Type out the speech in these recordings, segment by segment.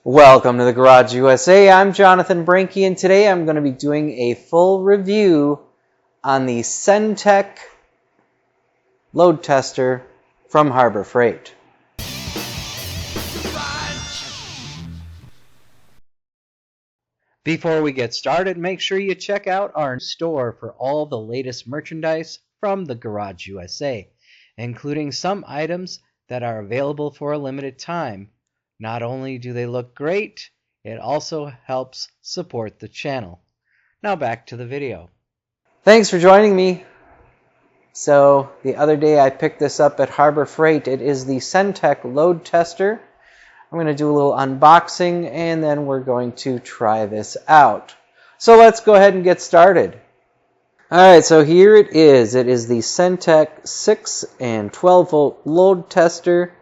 Welcome to the Garage USA. I'm Jonathan Brinke, and today I'm going to be doing a full review on the Cen-Tech load tester from Harbor Freight. Before we get started, make sure you check out our store for all the latest merchandise from the Garage USA, including some items that are available for a limited time. Not only do they look great, it also helps support the channel. Now back to the video. Thanks for joining me. So the other day I picked this up at Harbor Freight. It is the Cen-Tech load tester. I'm going to do a little unboxing and then we're going to try this out. So let's go ahead and get started. Alright, so here it is. It is the Cen-Tech 6 and 12 volt load tester.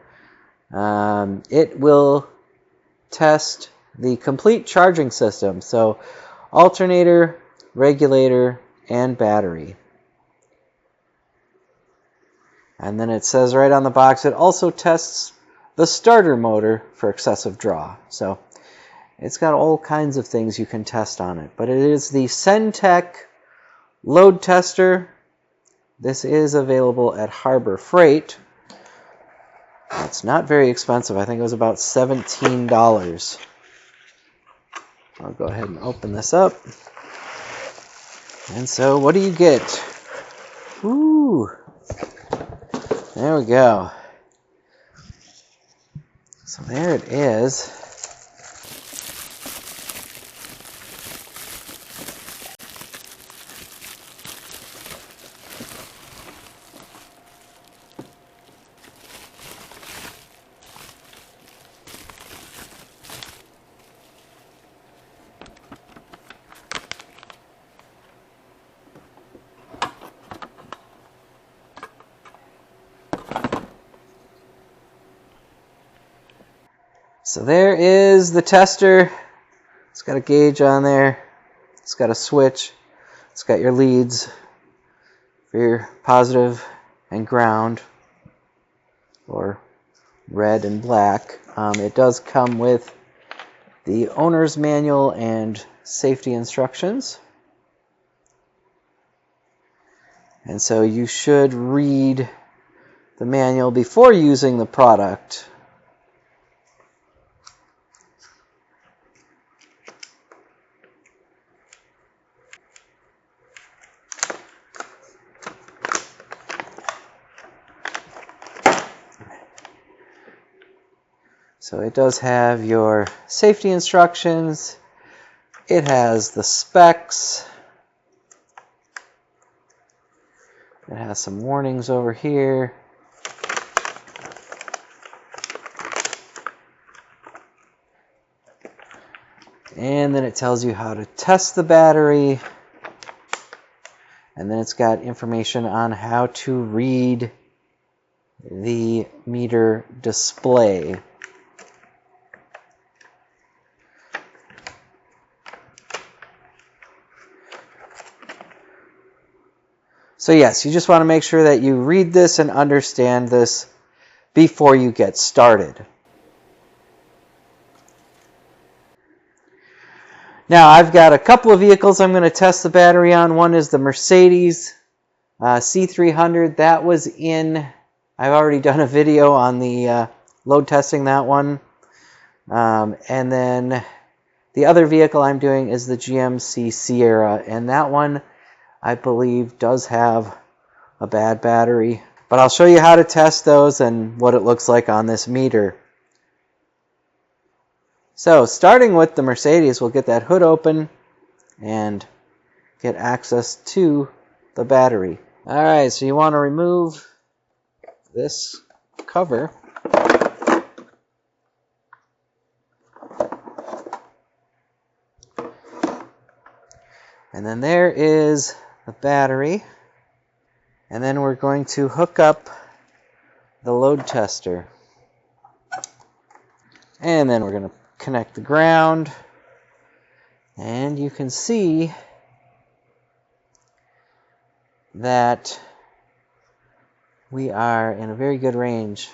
It will test the complete charging system, so alternator, regulator, and battery. And then it says right on the box it also tests the starter motor for excessive draw. So it's got all kinds of things you can test on it. But it is the Cen-Tech load tester. This is available at Harbor Freight. It's not very expensive. I think it was about $17. I'll go ahead and open this up. And so what do you get? Ooh. There we go. So there it is. So there is the tester. It's got a gauge on there. It's got a switch. It's got your leads for your positive and ground, or red and black. It does come with the owner's manual and safety instructions. And so you should read the manual before using the product. So it does have your safety instructions. It has the specs. It has some warnings over here. And then it tells you how to test the battery. And then it's got information on how to read the meter display. So yes, you just want to make sure that you read this and understand this before you get started. Now I've got a couple of vehicles I'm going to test the battery on. One is the Mercedes C300. That was I've already done a video on the load testing that one. And then the other vehicle I'm doing is the GMC Sierra, and that one I believe does have a bad battery. But I'll show you how to test those and what it looks like on this meter. So starting with the Mercedes, we'll get that hood open and get access to the battery. Alright, so you want to remove this cover. And then there is the battery, and then we're going to hook up the load tester, and then we're going to connect the ground, and you can see that we are in a very good range.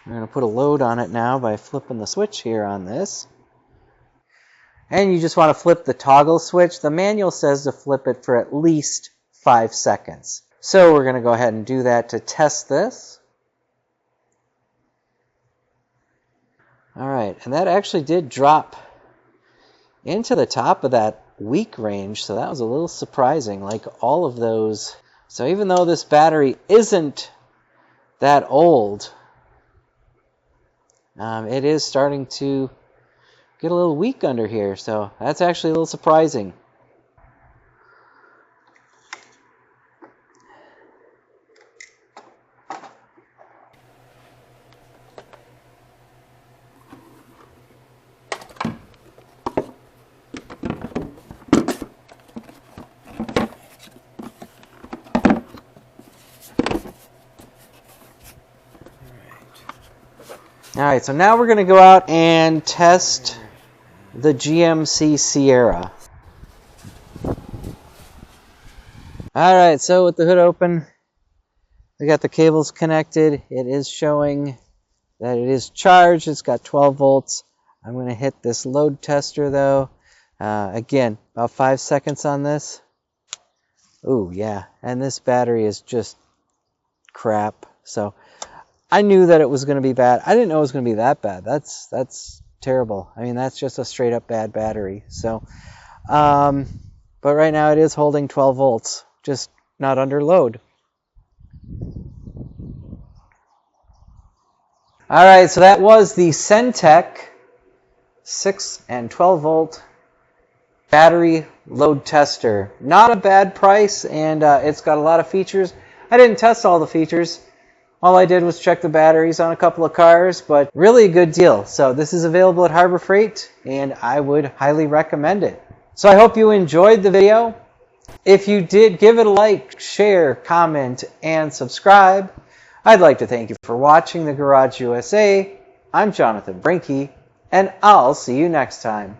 We're going to put a load on it now by flipping the switch here on this. and you just want to flip the toggle switch. The manual says to flip it for at least 5 seconds. So we're going to go ahead and do that to test this. All right, and that actually did drop into the top of that weak range, so that was a little surprising, like all of those. So even though this battery isn't that old, it is starting to get a little weak under here, so that's actually a little surprising. Alright, so now we're going to go out and test the GMC Sierra. Alright, so with the hood open, we got the cables connected. It is showing that it is charged. It's got 12 volts. I'm going to hit this load tester though. Again, about 5 seconds on this. Ooh, yeah, and this battery is just crap. So I knew that it was going to be bad. I didn't know it was going to be that bad. That's terrible. I mean, that's just a straight up bad battery. So, but right now it is holding 12 volts, just not under load. All right, so that was the Cen-Tech 6 and 12 volt battery load tester. Not a bad price, and it's got a lot of features. I didn't test all the features. All I did was check the batteries on a couple of cars, but really a good deal. So this is available at Harbor Freight, and I would highly recommend it. So I hope you enjoyed the video. If you did, give it a like, share, comment, and subscribe. I'd like to thank you for watching The Garage USA. I'm Jonathan Brinke, and I'll see you next time.